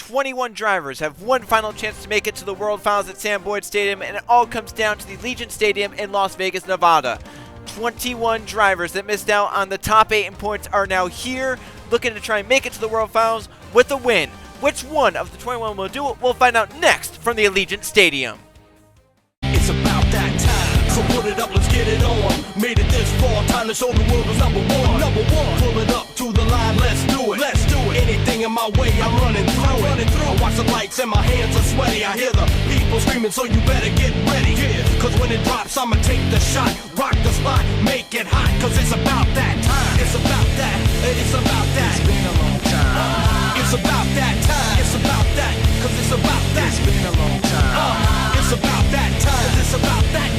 21 drivers have one final chance to make it to the World Finals at Sam Boyd Stadium, and it all comes down to the Allegiant Stadium in Las Vegas, Nevada. 21 drivers that missed out on the top 8 in points are now here, looking to try and make it to the World Finals with a win. Which one of the 21 will do it? We'll find out next from the Allegiant Stadium. It's about that time, so put it up, let's get it on. Made it this far, time to show the world who's number one. Number one, pull it up to the line, let's do it. Let's do it. Anything in my way, I'm running through it. I watch the lights and my hands are sweaty. I hear the people screaming, so you better get ready. Cause when it drops, I'ma take the shot, rock the spot, make it hot. Cause it's about that time. It's about that. It's about that. It's been a long time. It's about that time. It's about that. Cause it's about that. It's been a long time. It's about that time. It's about that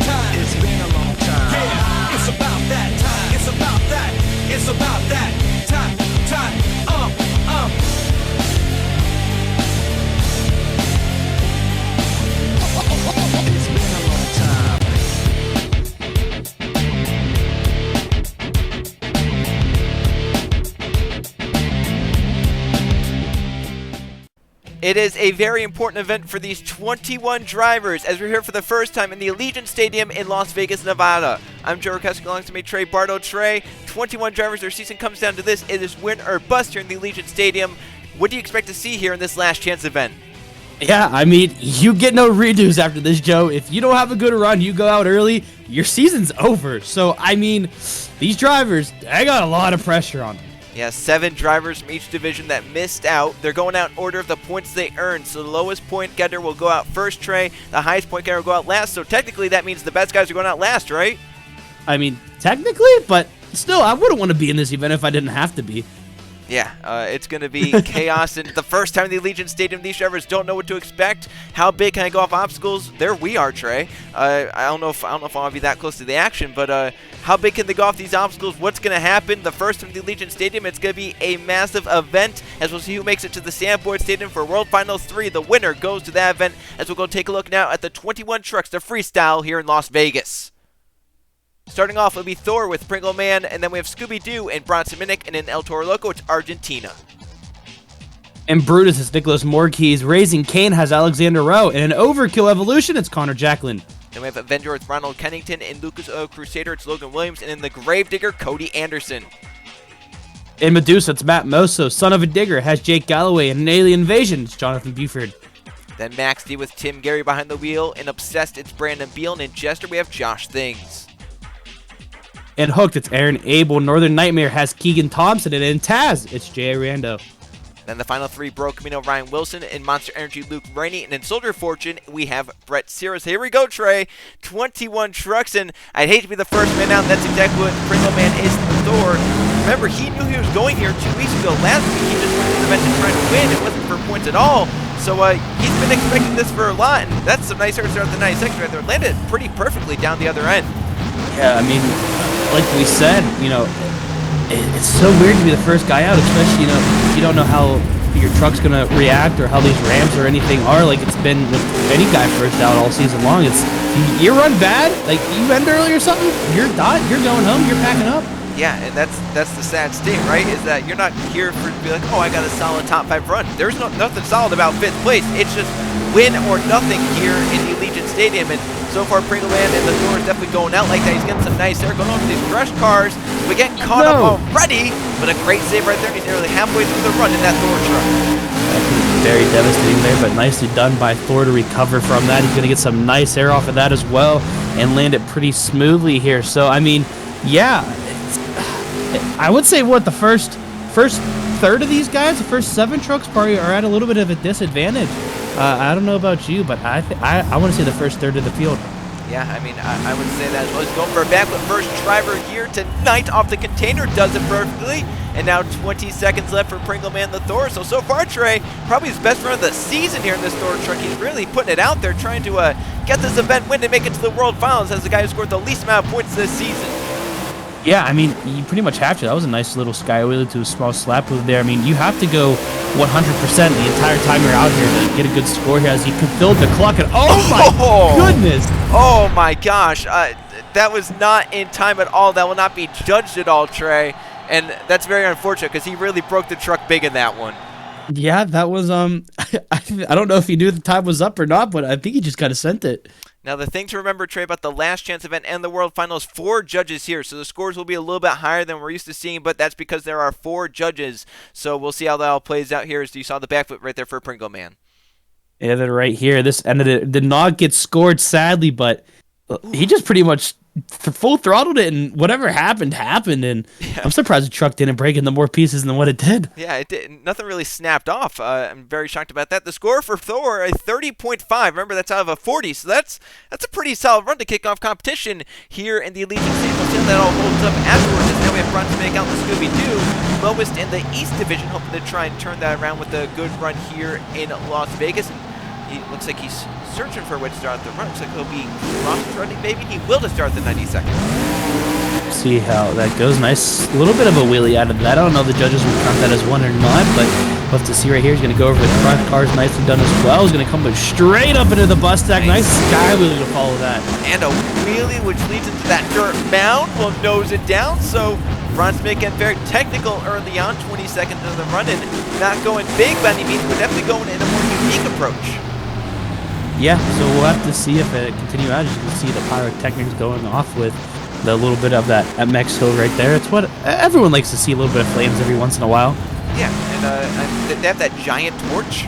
time. It's been a long time. Yeah, it's about that time. It's about that. It's about that time. It's been a long time. It is a very important event for these 21 drivers as we're here for the first time in the Allegiant Stadium in Las Vegas, Nevada. I'm Joe Rokowski, alongside me Trey Bardo. Trey, 21 drivers, their season comes down to this. It is win or bust here in the Allegiant Stadium. What do you expect to see here in this last chance event? Yeah, I mean, you get no redos after this, Joe. If you don't have a good run, you go out early, your season's over. So, I mean, these drivers, they got a lot of pressure on them. Yeah, 7 drivers from each division that missed out. They're going out in order of the points they earned. So the lowest point getter will go out first, Trey. The highest point getter will go out last. So technically that means the best guys are going out last, right? I mean, technically, but still, I wouldn't want to be in this event if I didn't have to be. Yeah, it's going to be chaos, and the first time in the Allegiant Stadium, these drivers don't know what to expect. How big can I go off obstacles? There we are, Trey. I don't know if I'll be that close to the action, but how big can they go off these obstacles? What's going to happen? The first time in the Allegiant Stadium, it's going to be a massive event, as we'll see who makes it to the Sam Boyd Stadium for World Finals 3. The winner goes to that event, as we'll go take a look now at the 21 trucks to freestyle here in Las Vegas. Starting off, it'll be Thor with Pringle Man, and then we have Scooby Doo and Bronson Minnick, and in El Toro Loco, it's Argentina. And Brutus is Nicholas Morkeys. Raising Kane has Alexander Rowe. And in Overkill Evolution, it's Connor Jacklin. Then we have Avenger with Ronald Kingston, and Lucas Oil Crusader, it's Logan Williams, and in the Gravedigger, Cody Anderson. In Medusa, it's Matt Mosso. Son of a Digger has Jake Galloway. And in Alien Invasion, it's Jonathan Buford. Then Max D with Tim Gary behind the wheel. In Obsessed, it's Brandon Beal, and in Jester, we have Josh Things. In Hooked, it's Aaron Abel. Northern Nightmare has Keegan Thompson. And in Taz, it's J.A. Rando. Then the final 3, Bro Camino, Ryan Wilson. In Monster Energy, Luke Rainey. And in Soldier Fortune, we have Brett Sears. Here we go, Trey. 21 trucks, and I'd hate to be the first man out. That's exactly what Pringle Man is to Thor. Remember, he knew he was going here 2 weeks ago. Last week, he just went to the event to try to win. It wasn't for points at all. So he's been expecting this for a lot, and that's some nice air start at the 92nd right there. Landed pretty perfectly down the other end. Yeah, I mean, like we said, you know, it's so weird to be the first guy out, especially, you know, you don't know how your truck's going to react or how these ramps or anything are. Like it's been with any guy first out all season long. It's you run bad, like you end early or something, you're done, you're going home, you're packing up. Yeah, and that's the sad state, right? Is that you're not here for to be like, oh, I got a solid top 5 run. There's nothing solid about 5th place. It's just win or nothing here in the Allegiant Stadium. And so far, Pringle Man and the Thor is definitely going out like that. He's getting some nice air going on with these crush cars. We get caught up already, but a great save right there. He's nearly halfway through the run in that Thor truck. Very devastating there, but nicely done by Thor to recover from that. He's going to get some nice air off of that as well and land it pretty smoothly here. So, I mean, yeah, I would say the first third of these guys, the first 7 trucks probably are at a little bit of a disadvantage. I don't know about you, but I want to say the first third of the field. Yeah, I mean, I would say that as well. He's going for a backflip. First driver here tonight off the container does it perfectly. And now 20 seconds left for Pringle Man the Thor. So far, Trey, probably his best run of the season here in this Thor truck. He's really putting it out there, trying to get this event win and make it to the World Finals as the guy who scored the least amount of points this season. Yeah, I mean, you pretty much have to. That was a nice little sky wheelie to a small slap move there. I mean, you have to go 100% the entire time you're out here to get a good score here as he fulfilled the clock. And oh my goodness! Oh my gosh, that was not in time at all. That will not be judged at all, Trey. And that's very unfortunate because he really broke the truck big in that one. Yeah, that was I don't know if he knew the time was up or not, but I think he just kind of sent it. Now, the thing to remember, Trey, about the last chance event and the World Finals, 4 judges here. So the scores will be a little bit higher than we're used to seeing, but that's because there are 4 judges. So we'll see how that all plays out here. As you saw the backflip right there for Pringle Man. Yeah, they're right here. This ended it did not get scored, sadly, but he just pretty much full throttled it, and whatever happened, and Yeah. I'm surprised the truck didn't break into more pieces than what it did. Yeah, it did. Nothing really snapped off. I'm very shocked about that. The score for Thor, a 30.5. Remember, that's out of a 40, so that's a pretty solid run to kick off competition here in the Allegiant Stadium. We'll see how that all holds up afterwards. As now we have Brutus to make out the Scooby Doolow, lowest in the East Division, hoping to try and turn that around with a good run here in Las Vegas. He looks like he's searching for a way to start the run. Looks like he'll be cross-running, maybe. He will to start the 90 seconds. See how that goes. Nice little bit of a wheelie out of that. I don't know if the judges will count that as one or not, but we'll have to see right here. He's going to go over the front. Car's nicely done as well. He's going to come straight up into the bus stack. Nice sky wheelie to follow that. And a wheelie which leads into that dirt mound. Will nose it down, so Ron's making very technical early on, 20 seconds into the run, and not going big by any means, but definitely going in a more unique approach. Yeah, so we'll have to see if it continues out. As you can see the pyrotechnics going off with the little bit of that MX hill right there. It's what everyone likes to see, a little bit of flames every once in a while. Yeah, and they have that giant torch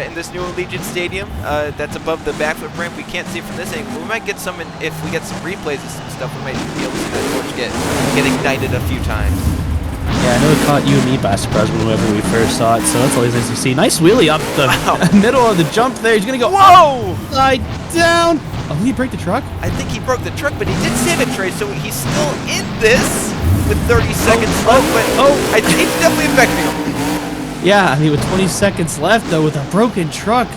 in this new Allegiant Stadium that's above the backflip ramp. We can't see from this angle. We might get some, if we get some replays of some stuff, we might be able to see that torch get ignited a few times. Yeah, I know it caught you and me by surprise whenever we first saw it, so that's always nice to see. Nice wheelie up the middle of the jump there. He's going to go upside down. Oh, did he break the truck? I think he broke the truck, but he did save it, Trey, so he's still in this with 30 seconds left, but I think it's definitely affecting him. Yeah, I mean, with 20 seconds left, though, with a broken truck,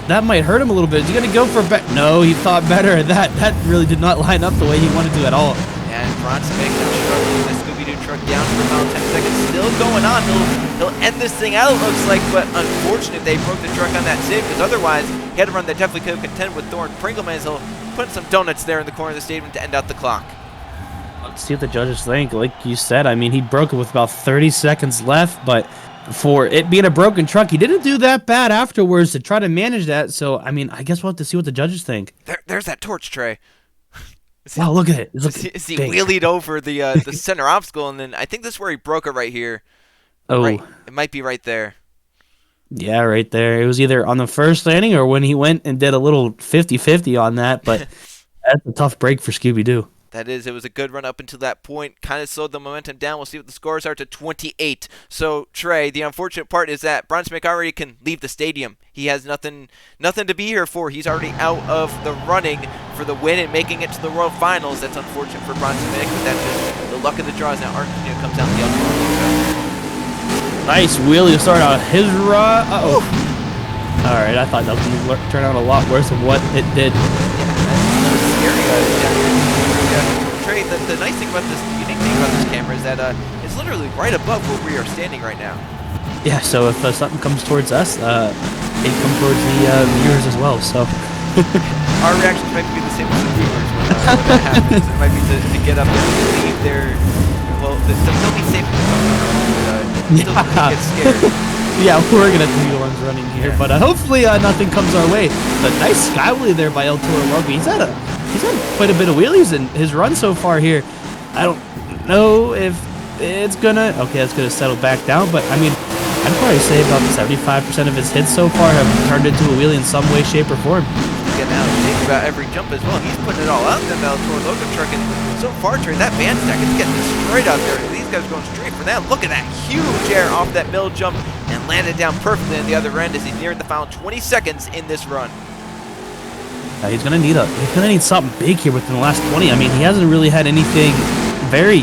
that might hurt him a little bit. Is he going to go for a bet? No, he thought better of that. That really did not line up the way he wanted to at all. And Bronson making him struggle with the Scooby-Doo truck down for about 10 seconds. Still going on. He'll end this thing out, it looks like, but unfortunate they broke the truck on that save, because otherwise he had a run that definitely could have contended with Thor and Pringleman. He'll put some donuts there in the corner of the stadium to end out the clock. Let's see what the judges think. Like you said, I mean, he broke it with about 30 seconds left, but for it being a broken truck, he didn't do that bad afterwards to try to manage that. So, I mean, I guess we'll have to see what the judges think. There's that torch, Trey. Wow, look at it. He wheelied over the center obstacle, and then I think this is where he broke it right here. Oh. Right, it might be right there. Yeah, right there. It was either on the first landing or when he went and did a little 50-50 on that, but that's a tough break for Scooby-Doo. That is, it was a good run up until that point. Kind of slowed the momentum down. We'll see what the scores are to 28. So, Trey, the unfortunate part is that Brunswick already can leave the stadium. He has nothing to be here for. He's already out of the running for the win and making it to the World Finals. That's unfortunate for Brunswick, but that's just the luck of the draws. Now Argentina comes out the other one. Nice wheelie to start out his run. Uh-oh. All right, I thought that was going to turn out a lot worse than what it did. That was scary. Trey, the nice thing about this, unique thing about this camera is that it's literally right above where we are standing right now. Yeah, so if something comes towards us, it comes towards the viewers as well. So our reactions might be the same as the viewers when that happens. It might be to get up and leave their. Well, they'll be safe. Still get scared. Yeah, we're gonna be the ones running here, but hopefully nothing comes our way. But nice sky wheelie there by El Toro Loco. He's had quite a bit of wheelies in his run so far here. I don't know if it's gonna. Okay, it's gonna settle back down, but I mean, I'd probably say about 75% of his hits so far have turned into a wheelie in some way, shape, or form. Getting out of shape about every jump as well. He's putting it all out there now, Toro Loco truck, and so far, Trey, that band stack is getting straight out there. These guys are going straight for that. Look at that huge air off that middle jump and landed down perfectly on the other end as he's nearing the final 20 seconds in this run. He's gonna need something big here within the last 20. I mean, he hasn't really had anything very,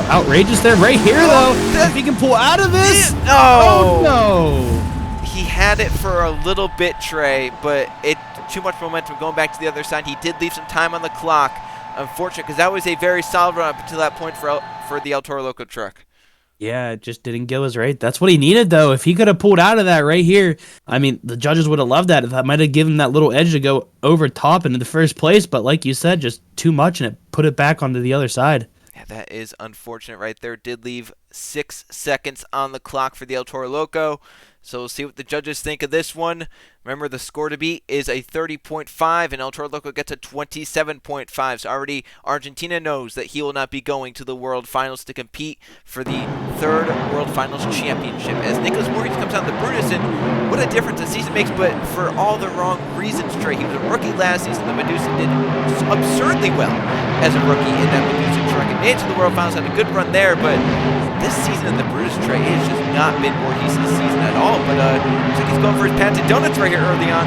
outrageous there. Right here, though, if he can pull out of this. Oh no! He had it for a little bit, Trey, but too much momentum going back to the other side. He did leave some time on the clock. Unfortunate, because that was a very solid run up until that point for the El Toro Loco truck. Yeah, it just didn't give us right. That's what he needed, though. If he could have pulled out of that right here, I mean, the judges would have loved that. That might have given him that little edge to go over top into the first place. But like you said, just too much, and it put it back onto the other side. Yeah, that is unfortunate right there. Did leave 6 seconds on the clock for the El Toro Loco. So we'll see what the judges think of this one. Remember, the score to beat is a 30.5, and El Toro Loco gets a 27.5. So already Argentina knows that he will not be going to the World Finals to compete for the third World Finals championship. As Nicholas Morgan comes out the Brutus, and what a difference the season makes, but for all the wrong reasons, Trey. He was a rookie last season. The Medusa did absurdly well as a rookie in that Medusa truck, and made it to the World Finals, had a good run there, but this season in the Brutus, Trey, it has just not been Voorhees' season at all. But looks like he's going for his patented donuts right here early on.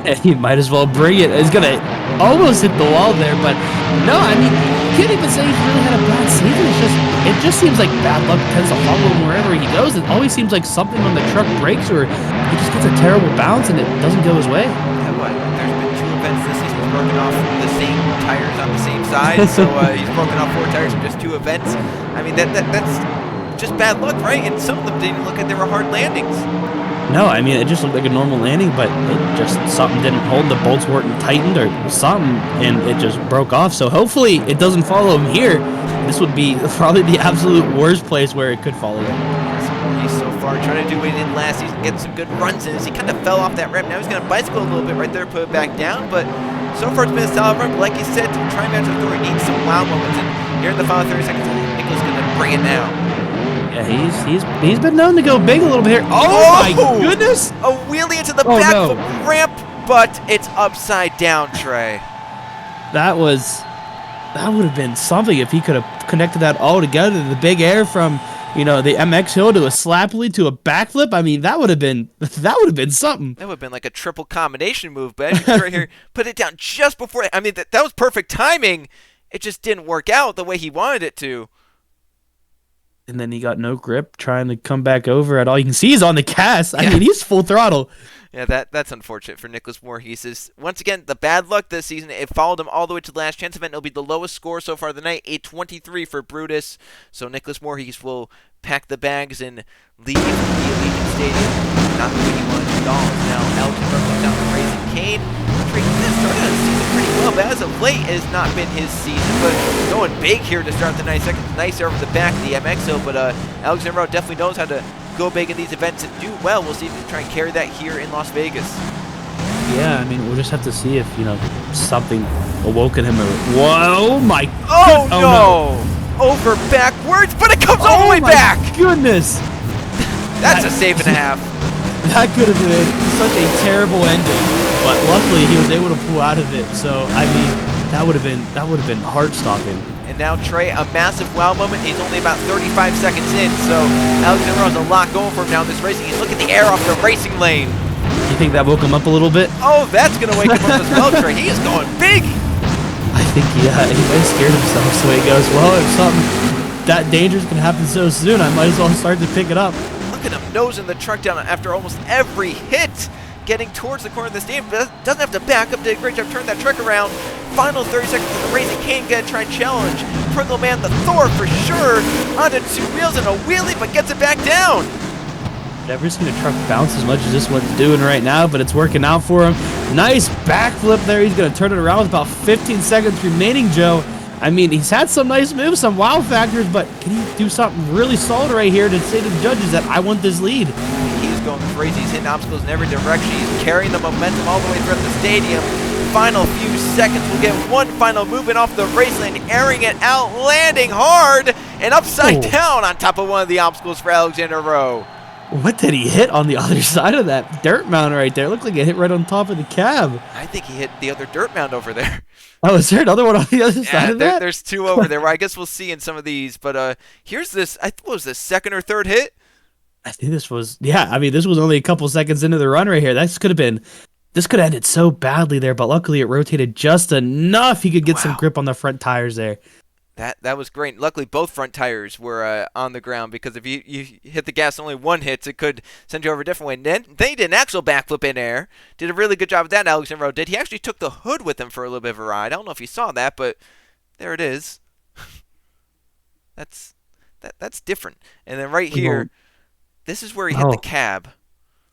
And he might as well bring it. He's going to almost hit the wall there, but no, I mean, you can't even say he's really had a bad season. It just seems like bad luck tends to follow him wherever he goes. It always seems like something on the truck breaks, or he just gets a terrible bounce and it doesn't go his way. Yeah, what? There's been 2 events this season. He's broken off the same tires on the same side, so he's broken off 4 tires in just 2 events. I mean, that's just bad luck, right? And some of them didn't look like they were hard landings. No, I mean, it just looked like a normal landing, but it just, something didn't hold, the bolts weren't tightened or something, and it just broke off. So hopefully it doesn't follow him here. This would be probably the absolute worst place where it could follow him. He's so far trying to do what he did last season, get some good runs in as he kind of fell off that ramp. Now he's going to bicycle a little bit right there, put it back down, but so far it's been a solid run. But like you said, to try and match with Thor, he needs some wow moments, and here in the final 30 seconds, Nicholas going to bring it now. Yeah, he's been known to go big a little bit here. Oh my goodness! A wheelie into the back of the ramp, but it's upside down, Trey. That would have been something if he could have connected that all together. The big air from, the MX hill to a slap lead to a backflip. I mean, that would have been something. That would have been like a triple combination move, but as you can right here, put it down just before. I mean, that was perfect timing. It just didn't work out the way he wanted it to. And then he got no grip trying to come back over at all. You can see he's on the cast. I mean, he's full throttle. Yeah, that's unfortunate for Nicholas Voorhees. Once again, the bad luck this season, it followed him all the way to the last chance event. It'll be the lowest score so far of the night, a 23 for Brutus. So Nicholas Voorhees will pack the bags and leave the Allegiant Stadium. Not the way he wanted to go. Now Elgin comes down the Raising Cane. Trey started out the season pretty well, but as of late, it has not been his season. But going big here to start the 9 seconds. Nice over the back of the MXO, but Alexander Rowe definitely knows how to go big in these events and do well. We'll see if he can try and carry that here in Las Vegas. Yeah, I mean, we'll just have to see if, something awoke in him. Whoa, my... Oh, no! Over backwards, but it comes all the way back! Goodness! That's a save and a half. That could have been such a terrible ending, but luckily he was able to pull out of it. So I mean, that would have been heart-stopping. And now Trey, a massive wow moment. He's only about 35 seconds in, so Alexander has a lot going for him now in this racing. He's looking at the air off the racing lane. You think that woke him up a little bit? Oh, that's gonna wake him up as well, Trey. He is going big. I think he might have scared himself. So he goes, well, if something that dangerous can happen so soon, I might as well start to pick it up. Look at him nosing the truck down after almost every hit, getting towards the corner of the stadium. Doesn't have to back up. Did a great job turning that truck around. Final 30 seconds of the race. He can't get a try and challenge. Pringle Man, the Thor for sure, onto 2 wheels and a wheelie, but gets it back down. Never seen a truck bounce as much as this one's doing right now, but it's working out for him. Nice backflip there. He's going to turn it around with about 15 seconds remaining, Joe. I mean, he's had some nice moves, some wow factors, but can he do something really solid right here to say to the judges that I want this lead? He's going crazy. He's hitting obstacles in every direction. He's carrying the momentum all the way throughout the stadium. Final few seconds. We'll get one final movement off the race lane, airing it out, landing hard and upside down on top of one of the obstacles for Alexander Rowe. What did he hit on the other side of that dirt mound right there? It looked like it hit right on top of the cab. I think he hit the other dirt mound over there. Oh, is there another one on the other side of that? There's 2 over there. Well, I guess we'll see in some of these. But here's this. What was this, second or third hit? I think this was, I mean, this was only a couple seconds into the run right here. This could have ended so badly there, but luckily it rotated just enough he could get some grip on the front tires there. That was great. Luckily, both front tires were on the ground, because if you hit the gas only one hit, it could send you over a different way. And then they did an actual backflip in air. Did a really good job of that, Alexander Rowe did. He actually took the hood with him for a little bit of a ride. I don't know if you saw that, but there it is. That's different. And then right here, this is where he hit the cab.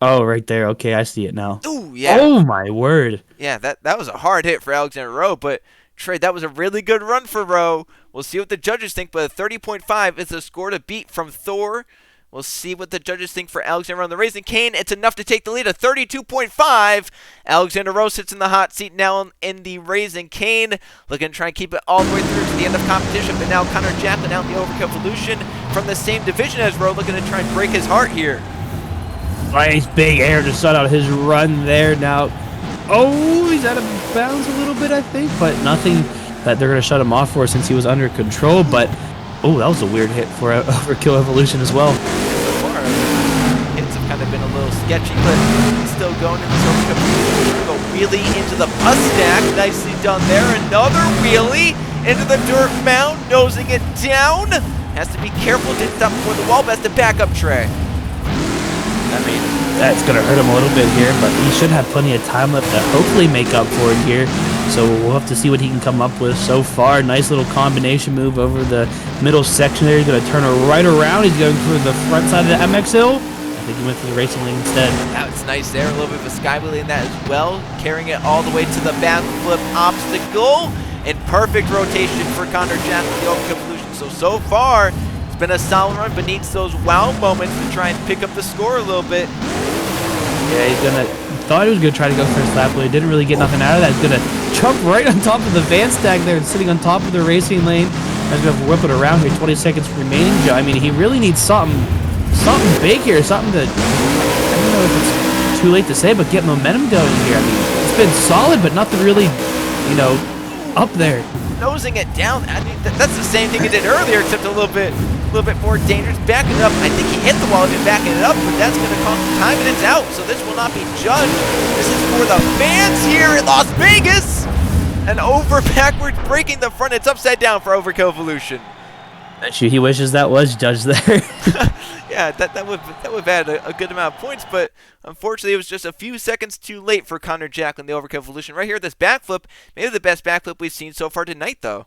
Oh, right there. Okay, I see it now. Ooh, yeah. Oh, my word. Yeah, that was a hard hit for Alexander Rowe, but Trey, that was a really good run for Rowe. We'll see what the judges think, but a 30.5 is the score to beat from Thor. We'll see what the judges think for Alexander on the Raising Cane. It's enough to take the lead at 32.5. Alexander Rowe sits in the hot seat now in the Raising Cane, looking to try and keep it all the way through to the end of competition. But now Connor Jacklin out in the Overkill Evolution from the same division as Rowe, looking to try and break his heart here. Nice big air to start out his run there. Now, oh, he's out of bounds a little bit, I think, but nothing that they're going to shut him off for since he was under control. But oh, that was a weird hit for Overkill Evolution as well. So far, hits have kind of been a little sketchy, but still going in this Overkill Evolution. Go wheelie into the bus stack. Nicely done there. Another wheelie into the dirt mound, nosing it down. Has to be careful. Didn't stop before the wall, but has to back up Trey. I mean, that's going to hurt him a little bit here, but he should have plenty of time left to hopefully make up for it here. So we'll have to see what he can come up with so far. Nice little combination move over the middle section there. He's going to turn it right around. He's going for the front side of the MX Hill. I think he went for the racing lane instead. That was nice there. A little bit of a sky wheelie in that as well. Carrying it all the way to the backflip obstacle. And perfect rotation for Connor Jackson, the Overkill Evolution. So far, it's been a solid run, but needs those wow moments to try and pick up the score a little bit. Yeah, thought he was going to try to go for a slap, but he didn't really get nothing out of that. He's going to jump right on top of the van stack there and sitting on top of the racing lane. He's going to whip it around here. 20 seconds remaining, Joe. I mean, he really needs something big here, something to, I don't know if it's too late to say, but get momentum going here. I mean, it's been solid, but nothing really, up there. Nosing it down. I mean, that's the same thing he did earlier, except a little bit more dangerous. Backing it up. I think he hit the wall and backing it up, but that's going to cost him time, and it's out. So this will not be judged. This is for the fans here in Las Vegas. And over backwards, breaking the front. It's upside down for Overkill Evolution. He wishes that was judged there. Yeah, that would have added a good amount of points, but unfortunately it was just a few seconds too late for Connor Jacklin, the Overkill Evolution. Right here, this backflip, maybe the best backflip we've seen so far tonight, though.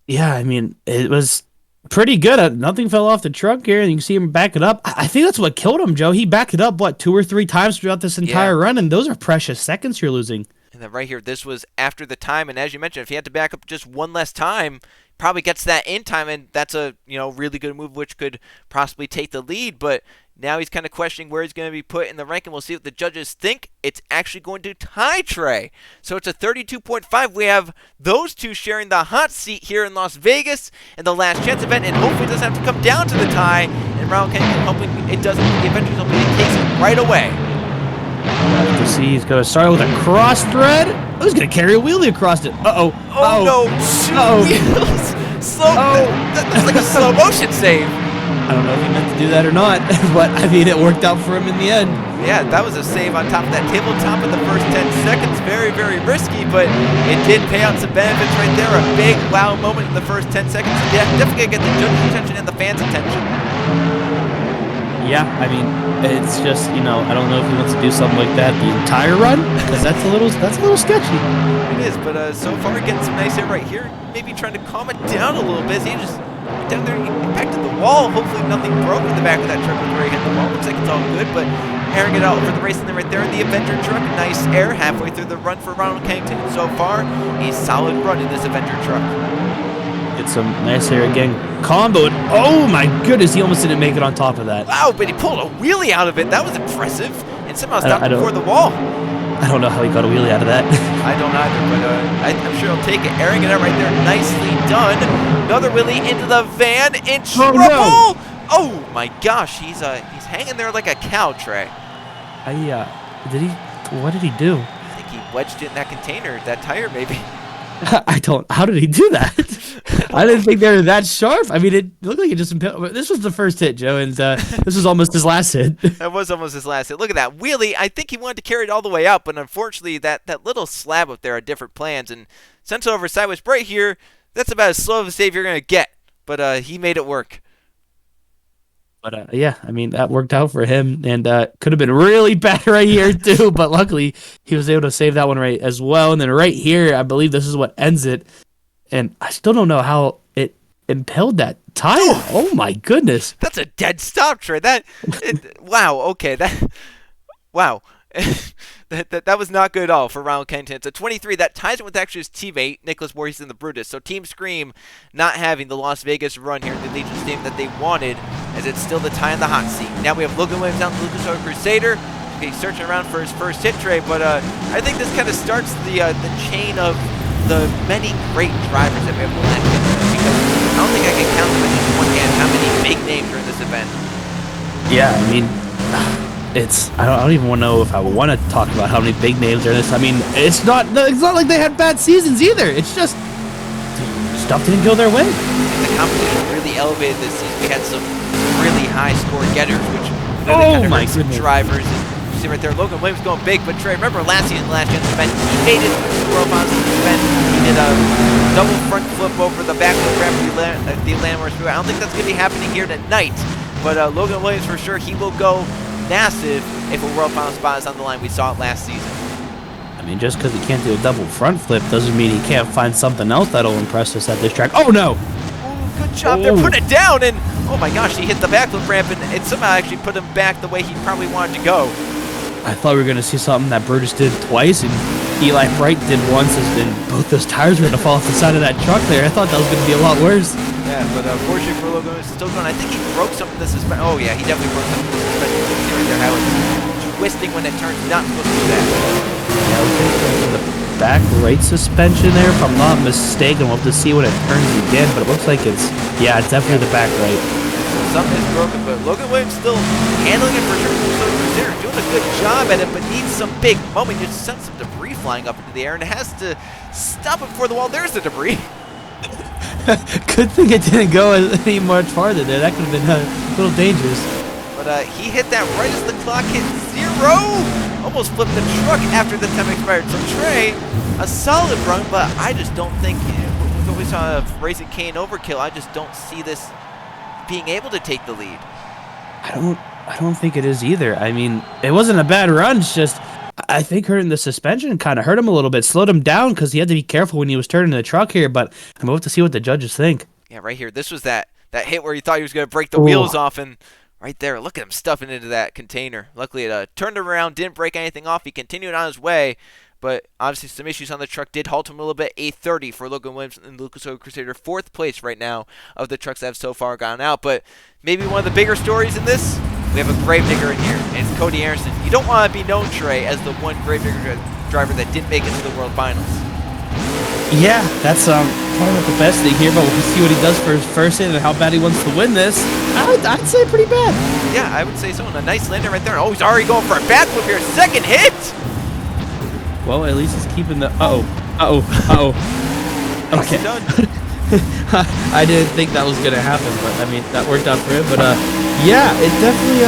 Yeah, I mean, it was pretty good. Nothing fell off the truck here, and you can see him back it up. I think that's what killed him, Joe. He backed it up, 2 or 3 times throughout this entire run, and those are precious seconds you're losing. And then right here, this was after the time, and as you mentioned, if he had to back up just one less time, probably gets that in time, and that's a really good move which could possibly take the lead. But now he's kind of questioning where he's going to be put in the ranking. We'll see what the judges think. It's actually going to tie Trey. So it's a 32.5. We have those two sharing the hot seat here in Las Vegas in the last chance event, and hopefully it doesn't have to come down to the tie. And Ronald Kingston hoping it doesn't. The Avengers hoping it takes it right away. To see, he's going to start with a cross thread. Oh, he's going to carry a wheelie across it. Oh no! Wheels. That's like a slow motion save. I don't know if he meant to do that or not, but I mean, it worked out for him in the end. Yeah, that was a save on top of that tabletop in the first 10 seconds. Very, very risky, but it did pay out some benefits right there. A big wow moment in the first 10 seconds. Yeah, definitely get the judge's attention and the fans' attention. Yeah, I mean, it's just, I don't know if he wants to do something like that the entire run, because that's a little sketchy. It is, but so far getting some nice air right here. Maybe trying to calm it down a little bit. He just went down there and impacted the wall. Hopefully nothing broke in the back of that truck before he hit the wall. Looks like it's all good, but airing it out for the racing lane right there in the Avenger truck. Nice air halfway through the run for Ronald Kingston. So far, a solid run in this Avenger truck. Get some nice air again. Comboed. Oh my goodness, he almost didn't make it on top of that. Wow, but he pulled a wheelie out of it. That was impressive. And somehow stopped before the wall. I don't know how he got a wheelie out of that. I don't either, but I'm sure he'll take it. Airing it out right there. Nicely done. Another wheelie into the van. In trouble. Oh, no. Oh my gosh, he's hanging there like a cow, Trey. What did he do? I think he wedged it in that container, that tire maybe. How did he do that? I didn't think they were that sharp. I mean, it looked like it just impaled. This was the first hit, Joe, and this was almost his last hit. That was almost his last hit. Look at that wheelie. I think he wanted to carry it all the way out, but unfortunately, that little slab up there had different plans, and sent it over sideways right here. That's about as slow of a save you're going to get, but he made it work. But yeah, I mean, that worked out for him, and could have been really bad right here too, but luckily he was able to save that one right as well. And then right here, I believe this is what ends it, and I still don't know how it impelled that tire. Oh my goodness. That's a dead stop, Trey. Wow, okay. Wow. that was not good at all for Ronald Kingston. So 23, that ties it with actually his teammate, Nicholas Voorhees in the Brutus. So Team Scream not having the Las Vegas run here in the Allegiant Stadium that they wanted, as it's still the tie in the hot seat. Now we have Logan Williams down to Lucas Oil Crusader. Okay, searching around for his first hit, Trey, but I think this kind of starts the chain of the many great drivers that we have won that because I don't think I can count them in just one hand how many big names are in this event. Yeah, I mean, I don't even want to know if I want to talk about how many big names are in this. I mean, it's not like they had bad seasons either. It's just stuff didn't go their way. The competition really elevated this season. We had some really high score getters, which really kind of hurt some drivers. You see right there, Logan Williams going big, but Trey, remember last year's event, he made it to the World Finals event. He did a double front flip over the backflip ramp at the Atlanta Motor Speedway. I don't think that's going to be happening here tonight, but Logan Williams for sure, he will go massive if a World Final spot is on the line. We saw it last season. I mean, just because he can't do a double front flip doesn't mean he can't find something else that'll impress us at this track. Oh, no! Oh, good job there. Put it down, and oh my gosh, he hit the backflip ramp, and it somehow actually put him back the way he probably wanted to go. I thought we were going to see something that Brutus did twice, and Eli Bright did once, and both those tires were going to fall off the side of that truck there. I thought that was going to be a lot worse. Yeah, but unfortunately for Logan, it's still going. I think he broke some of the suspension. Oh, yeah, he definitely broke some of the suspension. You can see right there how it's twisting when it turns. Not supposed to do that. Yeah, we think the back right suspension there, if I'm not mistaken. We'll have to see when it turns again, but it looks like it's definitely the back right. Something is broken, but Logan Williams still handling it for sure. So they're doing a good job at it, but needs some big moment. Just sent some debris flying up into the air, and it has to stop it before the wall. There's the debris. Good thing it didn't go any much farther there. That could have been a little dangerous. But he hit that right as the clock hit 0. Almost flipped the truck after the time expired. So Trey, a solid run, but I just don't think, with what we saw of Raising Cane overkill, I just don't see this being able to take the lead. I don't think it is either. I mean, it wasn't a bad run. It's just, I think hurting the suspension kind of hurt him a little bit, slowed him down because he had to be careful when he was turning the truck here. But I'm going to see what the judges think. Yeah, right here. This was that hit where he thought he was going to break the wheels off, and right there, look at him stuffing into that container. Luckily, it turned him around, didn't break anything off. He continued on his way, but obviously some issues on the truck did halt him a little bit. A30 for Logan Williams and Lucas Oil Crusader, 4th place right now of the trucks that have so far gone out. But maybe one of the bigger stories in this, we have a gravedigger in here, and it's Cody Anderson. You don't want to be known, Trey, as the one gravedigger driver that didn't make it to the World Finals. Yeah, that's probably not the best thing here, but we'll see what he does for his first hit and how bad he wants to win this. I'd say pretty bad. Yeah, I would say so. And a nice lander right there. Oh, he's already going for a backflip here. 2nd hit! Well, at least he's keeping the... Okay. Done. I didn't think that was going to happen, but, I mean, that worked out for him. But, yeah, it definitely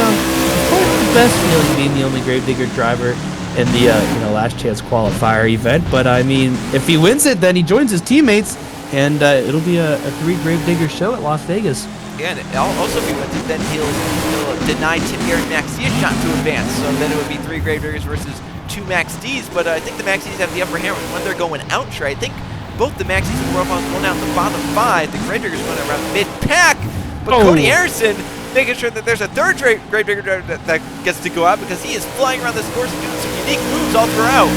probably the best feeling being the only gravedigger driver in the last chance qualifier event. But I mean, if he wins it, then he joins his teammates, and it'll be a 3 gravedigger show at Las Vegas. Yeah, and also if he wins it, then he'll deny Tim Garrett Max D a shot to advance. So then it would be 3 gravediggers versus 2 Max Ds. But I think the Max Ds have the upper hand when they're going out. Trey, I think both the Max Ds and the World Finals going out the bottom 5. The gravediggers going around mid-pack, but Cody Anderson making sure that there's a 3rd gravedigger driver that gets to go out because he is flying around this course and doing some unique moves all throughout.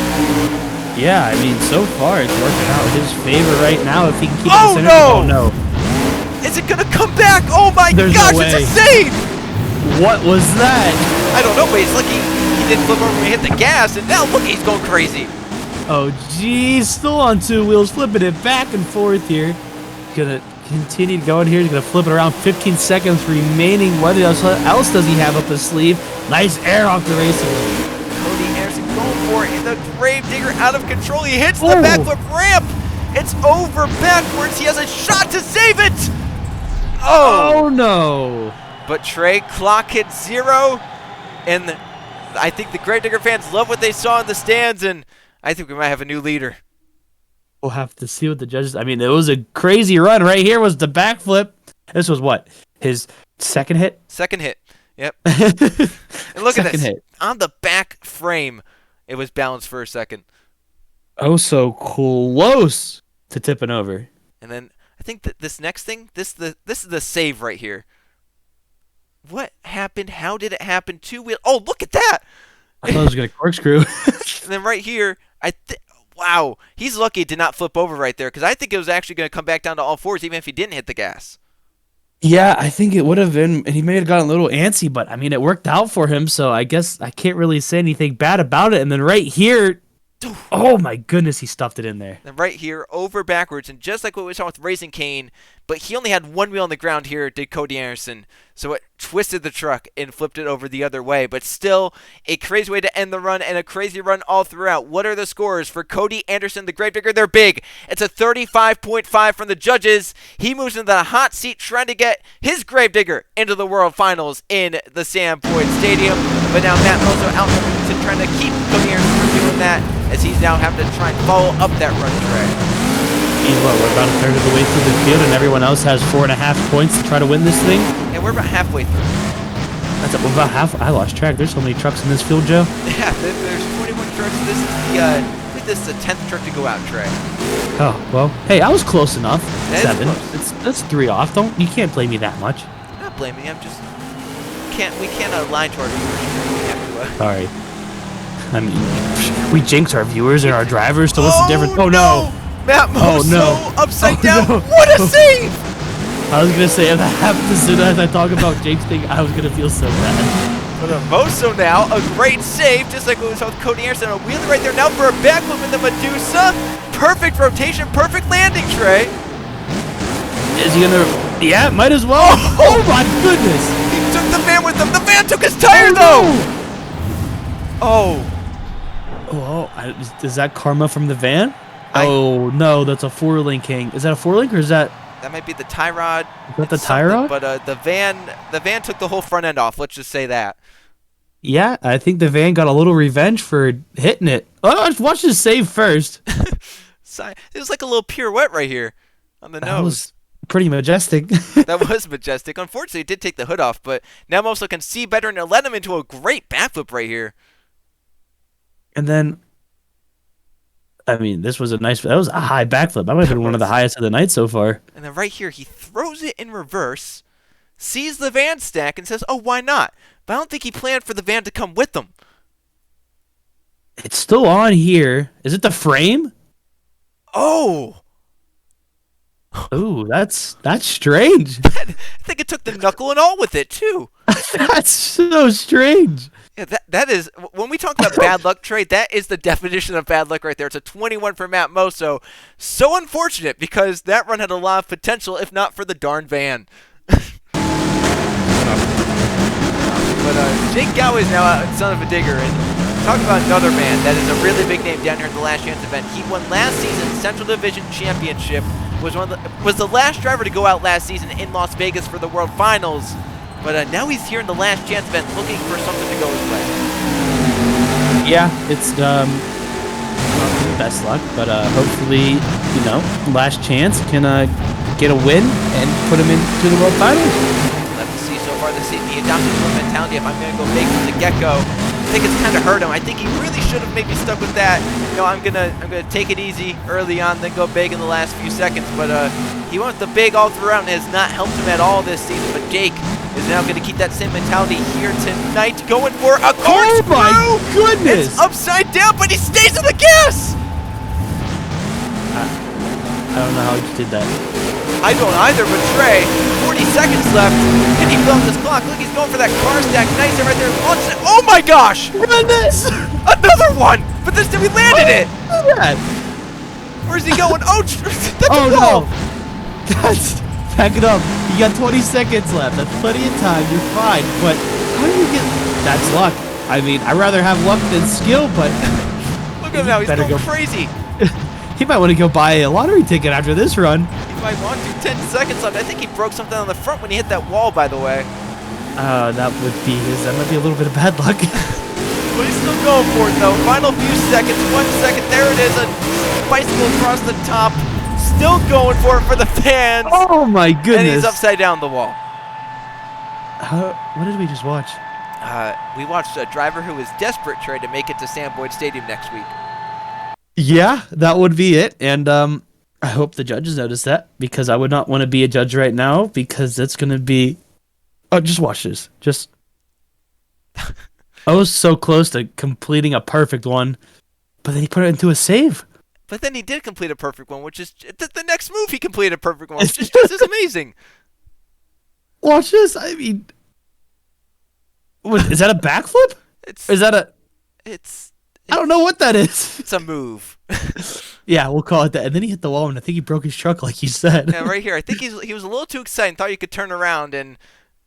Yeah, I mean, so far it's working out in his favor right now if he can keep the center. No! Oh, no. Is it going to come back? Oh, my There's gosh, no way. it's insane! What was that? I don't know, but he's lucky he didn't flip over and hit the gas, and now look, he's going crazy. Oh, geez, still on 2 wheels, flipping it back and forth here. Gonna continue going here. He's gonna flip it around. 15 seconds remaining. What else does he have up his sleeve? Nice air off the racing. Cody Anderson going for it, and the gravedigger out of control. He hits the backflip ramp. It's over backwards. He has a shot to save it. Oh no! But Trey, clock hit 0, and I think the gravedigger fans love what they saw in the stands, and I think we might have a new leader. We'll have to see what the judges... I mean, it was a crazy run. Right here was the backflip. This was what? His 2nd hit? 2nd hit. Yep. And look at this. Hit. On the back frame, it was balanced for a second. Oh, so close to tipping over. And then I think that this next thing, this is the save right here. What happened? How did it happen? 2 wheel. Oh, look at that! I thought it was going to corkscrew. And then right here, wow, he's lucky it did not flip over right there because I think it was actually going to come back down to all fours even if he didn't hit the gas. Yeah, I think it would have been, and he may have gotten a little antsy, but I mean, it worked out for him, so I guess I can't really say anything bad about it. And then right here, oh my goodness, he stuffed it in there. And right here, over backwards, and just like what we saw with Raising Cane, but he only had one wheel on the ground here, did Cody Anderson. So it twisted the truck and flipped it over the other way. But still, a crazy way to end the run and a crazy run all throughout. What are the scores for Cody Anderson, the Gravedigger? They're big. It's a 35.5 from the judges. He moves into the hot seat trying to get his Gravedigger into the World Finals in the Sam Boyd Stadium. But now Matt also out to trying to keep Cody Anderson from doing that as he's now having to try and follow up that run track. He's what, we're about a third of the way through the field, and everyone else has 4.5 points to try to win this thing? And we're about halfway through. That's about half. I lost track. There's so many trucks in this field, Joe. Yeah, there's 21 trucks. This is the 10th truck to go out, Trey. Oh, well, hey, I was close enough. That 7. That's 3 off. You can't blame me that much. I'm not blaming you. I'm just we can't lie to our viewers. We have to. Sorry. I mean, we jinx our viewers and our drivers, so what's the difference? Oh, no. Matt Moso upside down. No. What a save! I was going to say, if that happens as soon as I talk about jinxing, I was going to feel so bad. But Moso now, a great save, just like what we saw with Cody Anderson. A wheelie right there now for a backflip in the Medusa. Perfect rotation, perfect landing, Trey. Is he going to... Yeah, might as well. Oh, my goodness. He took the van with him. The van took his tire, though. Oh. Is that karma from the van? Oh, no, that's a 4-link king. Is that a 4-link or is that... That might be the tie rod. Is that the tie rod? But the van took the whole front end off. Let's just say that. Yeah, I think the van got a little revenge for hitting it. Oh, watch this save first. It was like a little pirouette right here on the nose. That was pretty majestic. That was majestic. Unfortunately, it did take the hood off, but now Moso can see better and it led him into a great backflip right here. And then... I mean, that was a high backflip. That might have been one of the highest of the night so far. And then right here, he throws it in reverse, sees the van stack, and says, oh, why not? But I don't think he planned for the van to come with them. It's still on here. Is it the frame? Oh! Ooh, that's strange. I think it took the knuckle and all with it, too. That's so strange. Yeah, that is, when we talk about bad luck, Trey, that is the definition of bad luck right there. It's a 21 for Matt Moso. So unfortunate because that run had a lot of potential, if not for the darn van. But Jake Galloway is now a son of a digger, and talk about another man that is a really big name down here at the Last Chance event. He won last season's Central Division Championship, was the last driver to go out last season in Las Vegas for the World Finals. But now he's here in the Last Chance event looking for something to go his way. Yeah, it's not the best luck, but hopefully, Last Chance can get a win and put him into the World Finals. Let me see so far this season. He adopted the mentality if I'm going to go big from the get-go. I think it's kind of hurt him. I think he really should have maybe stuck with that. I'm gonna take it easy early on, then go big in the last few seconds. But he went with the big all throughout and has not helped him at all this season. But Jake is now going to keep that same mentality here tonight, going for a corkscrew. Oh my goodness! It's upside down, but he stays on the gas. I don't know how he did that. I don't either, but Trey, 40 seconds left, and he filled this clock. Look, he's going for that car stack. Nice right there. Launches it. Oh my gosh! Goodness! Another one! But this time he landed it! Look at that! Where's he going? Oh, that's oh a wall! No! That's... Pack it up. You got 20 seconds left. That's plenty of time. You're fine. But how do you get... That's luck. I mean, I'd rather have luck than skill, but... Look at him now. He's going crazy. He might want to go buy a lottery ticket after this run. He might want to. 10 seconds left. I think he broke something on the front when he hit that wall, by the way. That might be a little bit of bad luck. But he's still going for it, though. Final few seconds. 1 second. There it is. A bicycle across the top. Still going for it for the fans. Oh, my goodness. And he's upside down the wall. What did we just watch? We watched a driver who is desperate, Trey, to make it to Sam Boyd Stadium next week. Yeah, that would be it. And I hope the judges notice that, because I would not want to be a judge right now, because it's going to be... Oh, just watch this. Just... I was so close to completing a perfect one, but then he put it into a save. But then he did complete a perfect one, which is the next move he completed a perfect one, which is just as amazing. Watch this. I mean, is that a backflip? Is that a? I don't know what that is. It's a move. Yeah, we'll call it that. And then he hit the wall, and I think he broke his truck, like you said. Yeah, right here. I think he was a little too excited and thought you could turn around, and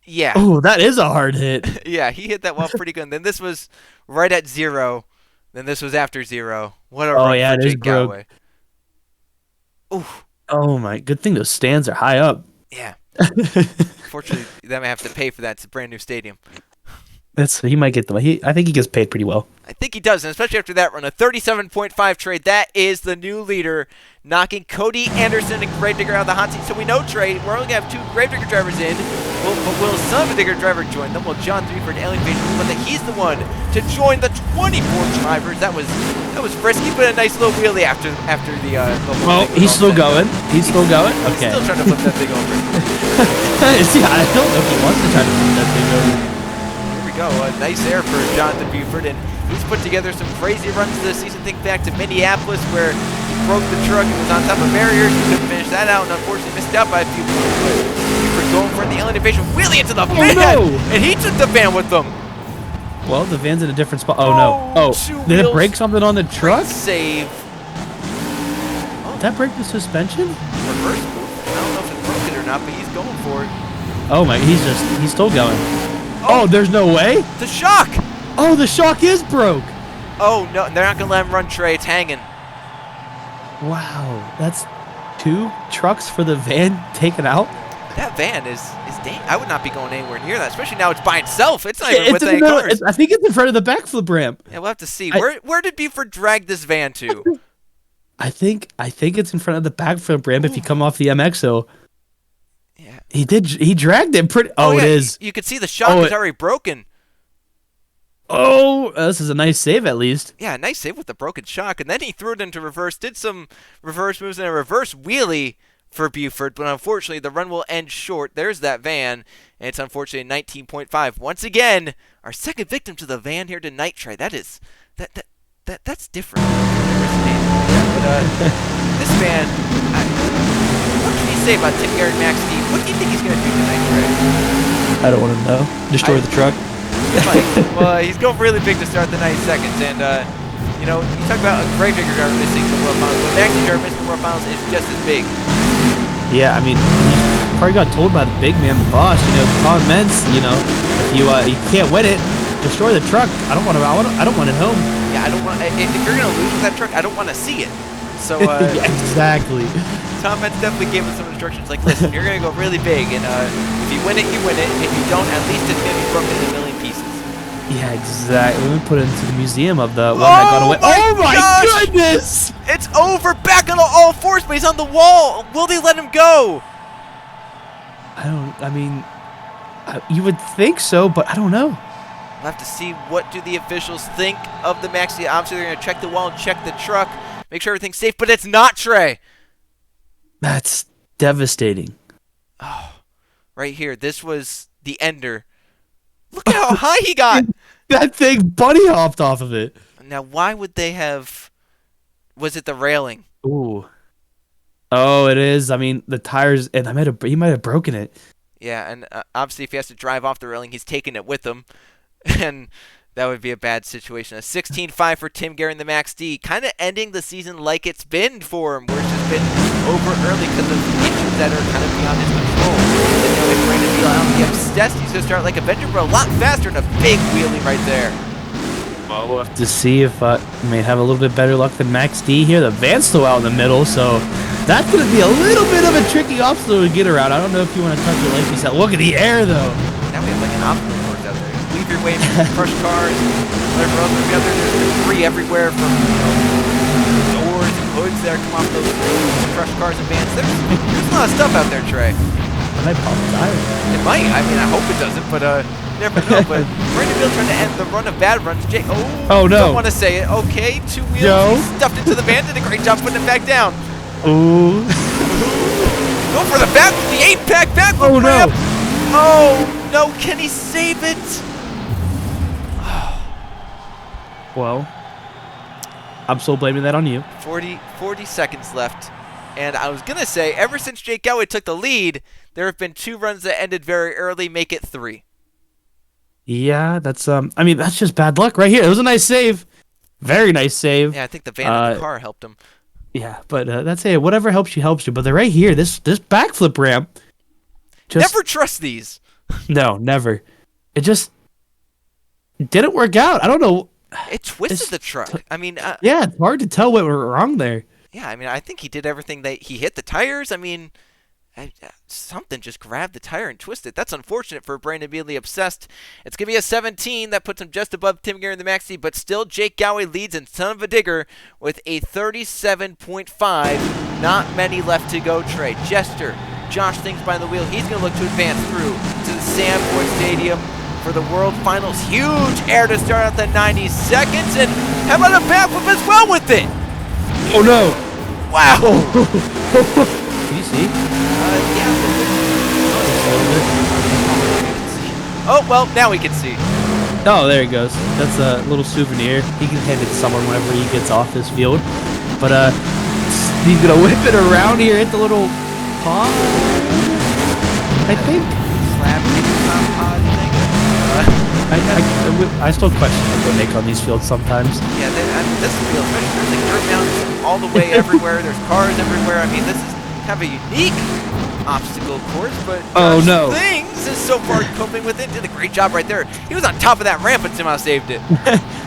yeah. Oh, that is a hard hit. Yeah, he hit that wall pretty good. And then this was right at 0. Then this was after 0. What a run for Trey Galloway. Oof. Oh my! Good thing those stands are high up. Yeah. Unfortunately, they might have to pay for that. It's a brand new stadium. He might get I think he gets paid pretty well. I think he does, and especially after that run, a 37.5 trade. That is the new leader, knocking Cody Anderson and Gravedigger out of the hot seat. So we know, Trey, we're only going to have 2 Gravedigger drivers in. Will some Digger driver join them? Will John 3 for an alien invasion? But he's the one to join the 24 drivers. That was frisky, but a nice little wheelie after the whole well, thing. He's still going. He's still going. Okay. He's still trying to flip that thing over. Yeah, I don't know if he wants to try to flip that thing over. Go. A nice air for Jonathan Buford, and he's put together some crazy runs this season. Think back to Minneapolis, where he broke the truck and was on top of barriers. He couldn't finish that out, and unfortunately missed out by a few points. But Buford going for the alien invasion, wheelie into the van, and he took the van with them. Well, the van's in a different spot. Oh no! Oh, did it break something on the truck? Save. Did that break the suspension? Reverse move. I don't know if it broke it or not, but he's going for it. Oh my! He's still going. Oh, there's no way? The shock! Oh, the shock is broke. Oh, no, they're not going to let him run, Trey. It's hanging. Wow, that's 2 trucks for the van taken out? That van is I would not be going anywhere near that, especially now it's by itself. It's not even with any cars. I think it's in front of the backflip ramp. Yeah, we'll have to see. Where did Buford drag this van to? I think it's in front of the backflip ramp if you come off the MXO. Yeah. He dragged it pretty. Oh, yeah, it is. You could see the shock is already broken. Oh, this is a nice save at least. Yeah, nice save with the broken shock. And then he threw it into reverse, did some reverse moves and a reverse wheelie for Buford. But unfortunately, the run will end short. There's that van. And it's unfortunately 19.5. Once again, our second victim to the van here tonight, Trey. That's different. But this van, what can you say about Tim Garrett Max D? What do you think he's going to do tonight, Trey? I don't want to know. Destroy the truck. Well, he's going really big to start the 90 seconds. And, you talk about a Gravedigger driver missing the World Finals. But Max D driver missing the World Finals is just as big. Yeah, I mean, he probably got told by the big man, the boss, comments, if you can't win it, destroy the truck. I don't want it home. Yeah, I don't want. If you're gonna lose with that truck, I don't want to see it. So yeah, exactly. Tom Metz definitely gave us some instructions. Like, listen, you're gonna go really big, and if you win it, you win it. If you don't, at least it's gonna be broken into a million pieces. Yeah, exactly. We're gonna put it into the museum of the one that got away. Oh my goodness! It's over. Back on all fours, but he's on the wall. Will they let him go? You would think so, but I don't know. We'll have to see what do the officials think of the Maxi. Obviously, they're going to check the wall and check the truck, make sure everything's safe, but it's not, Trey. That's devastating. Oh, right here. This was the ender. Look at how high he got. That thing bunny hopped off of it. Now, why would they have... Was it the railing? Ooh. Oh, it is. I mean, the tires, and he might have broken it. Yeah, and obviously if he has to drive off the railing, he's taking it with him. And that would be a bad situation. A 16-5 for Tim Garrett and the Max D. Kind of ending the season like it's been for him, where it's just been over early because of issues that are kind of beyond his control. And with Brandon Beal out the obsessed, he's going to start like a Avenger, but a lot faster and a big wheelie right there. Well, we'll have to see if we may have a little bit better luck than Max D here. The van's still out in the middle, so that's going to be a little bit of a tricky obstacle to get around. I don't know if you want to touch it like you said. Look at the air, though. Now we have like an obstacle course out there. Leave your way from crushed cars, whatever else we got there. There's debris everywhere from doors and hoods that come off those crushed cars and vans. There's a lot of stuff out there, Trey. It might pop the tire. It might. I mean, I hope it doesn't, but never know. But Brandon Beal trying to end the run of bad runs. Oh no! Don't want to say it. Okay, 2 wheels. He stuffed into the van. Did a great job putting it back down. Ooh. Go for the back. The 8-pack back. Oh no! Oh no! Can he save it? Well, I'm still blaming that on you. 40 seconds left. And I was going to say, ever since Jake Galloway took the lead, there have been 2 runs that ended very early, make it 3. Yeah, that's I mean, that's just bad luck right here. It was a nice save. Very nice save. Yeah, I think the van in the car helped him. Yeah, but that's it. Whatever helps you helps you. But they're right here. This backflip ramp. Never trust these. No, never. It just didn't work out. I don't know. It twisted the truck. I mean, yeah, it's hard to tell what went wrong there. Yeah, I mean, I think he did everything that he hit the tires. I mean, something just grabbed the tire and twisted. That's unfortunate for Brandon Bealey obsessed. It's going to be a 17. That puts him just above Tim Gary in the maxi, but still Jake Galloway leads in son of a digger with a 37.5. Not many left to go, Trey. Jester, Josh Things behind the wheel. He's going to look to advance through to the Sanford Stadium for the World Finals. Huge air to start out the 90 seconds, and how about a backflip as well with it? Oh, no. Wow. Can you see? Yeah. Oh, well, now we can see. Oh, there he goes. That's a little souvenir. He can hand it to someone whenever he gets off this field. But he's going to whip it around here, hit the little paw. I think. Slap pod thing. I still question what they make on these fields sometimes. Yeah, this field, there's like dirt mountains all the way everywhere. There's cars everywhere. I mean, this is kind of a unique obstacle course, but Things is so far coping with it. Did a great job right there. He was on top of that ramp and somehow saved it.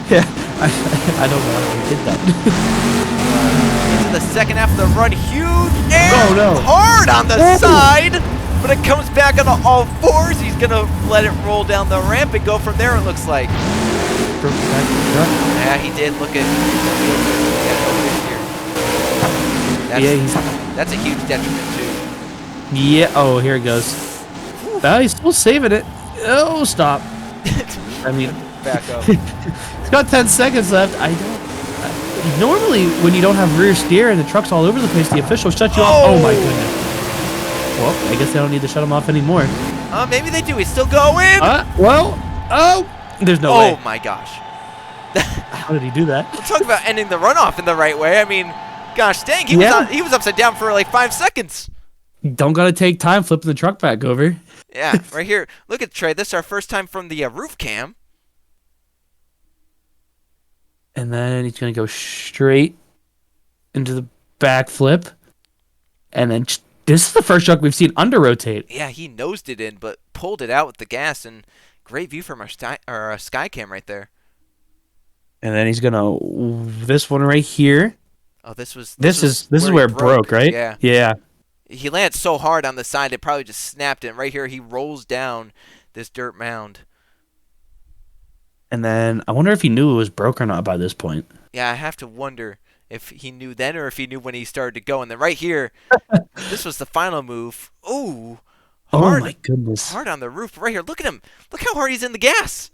Yeah, I don't know how he did that. Into the second half of the run, huge air, hard on the side. But it comes back on all 4s. He's going to let it roll down the ramp and go from there, it looks like. Yeah, he did. Look at that's a huge detriment, too. Yeah. Oh, here it goes. Oh, he's still saving it. Oh, stop. I mean, back up. It's got 10 seconds left. Normally, when you don't have rear steer and the truck's all over the place, the officials shut you off. Oh, my goodness. Well, I guess they don't need to shut him off anymore. Maybe they do. He's still going. There's no way. Oh, my gosh. How did he do that? We'll talk about ending the runoff in the right way. I mean, gosh dang, he was upside down for like 5 seconds. Don't got to take time flipping the truck back over. Yeah, right here. Look at Trey. This is our first time from the roof cam. And then he's going to go straight into the backflip. And then this is the first truck we've seen under rotate. Yeah, he nosed it in, but pulled it out with the gas, and great view from our sky cam right there. And then he's gonna this one right here. Oh, this is where it broke, right? Yeah. Yeah. He landed so hard on the side, it probably just snapped it. And right here, he rolls down this dirt mound. And then I wonder if he knew it was broke or not by this point. Yeah, I have to wonder if he knew then or if he knew when he started to go. And then right here, this was the final move. Ooh. Hard, oh, my goodness. Hard on the roof. Right here, look at him. Look how hard he's in the gas.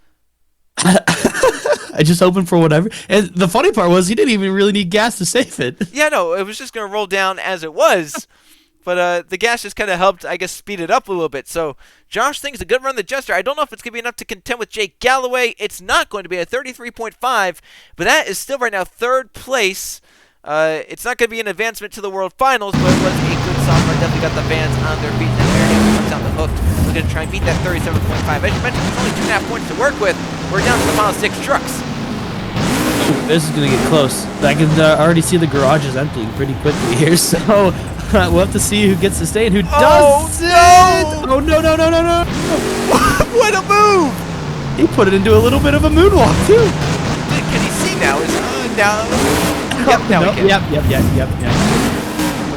I just opened for whatever. And the funny part was he didn't even really need gas to save it. Yeah, no, it was just going to roll down as it was. But the gas just kind of helped, I guess, speed it up a little bit. So Josh thinks a good run the Jester. I don't know if it's going to be enough to contend with Jake Galloway. It's not going to be a 33.5, but that is still right now 3rd place. It's not going to be an advancement to the World Finals, but it was a good sophomore. Definitely got the fans on their feet. Now Randall comes down the hook. We're going to try and beat that 37.5. As you mentioned, there's only 2.5 points to work with. We're down to the final 6 trucks. This is going to get close. I can already see the garages emptying pretty quickly here, so we'll have to see who gets to stay and who doesn't. No! Oh, no. What a move! He put it into a little bit of a moonwalk, too. Can he see now? Is down? Yep, now we can. Yep.